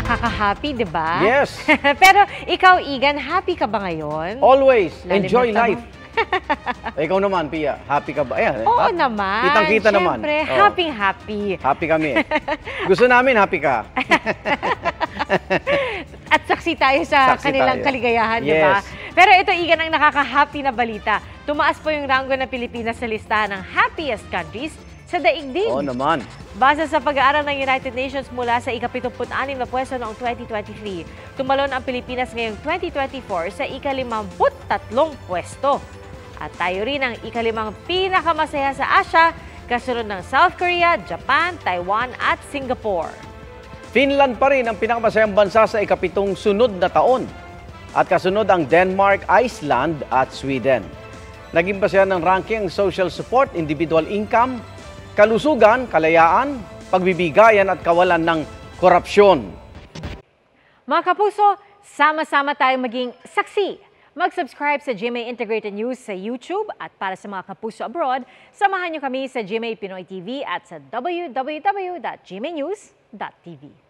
nakaka-happy, di ba? Yes. Pero ikaw, Igan, happy ka ba ngayon? Always. Lalim Enjoy na life. Ikaw naman, Pia. Happy ka ba? Ayan, Oo naman. Kitang-kita naman. Siyempre, Oh. happy. Happy kami. Gusto namin, happy ka. At saksi tayo sa Saksi kanilang tayo. kaligayahan, di Yes. ba? Pero ito, Igan, ang nakaka-happy na balita. Tumaas po yung ranggo ng Pilipinas sa listahan ng happiest countries sa daigdig. Oo naman. Base sa pag-aaral ng United Nations mula sa ika-76 na pwesto noong 2023, tumalon ang Pilipinas ngayong 2024 sa ika-53 pwesto. At tayo rin ang ika-5 pinakamasaya sa Asia, kasunod ng South Korea, Japan, Taiwan at Singapore. Finland pa rin ang pinakamasayang bansa sa ika-7 sunod na taon. At kasunod ang Denmark, Iceland at Sweden. Naging basihan ng ranking social support, individual income, kalusugan, kalayaan, pagbibigayan at kawalan ng korupsyon. Mga kapuso, sama-sama tayong maging saksi. Mag-subscribe sa GMA Integrated News sa YouTube at para sa mga kapuso abroad, samahan niyo kami sa GMA Pinoy TV at sa www.gmanews.tv.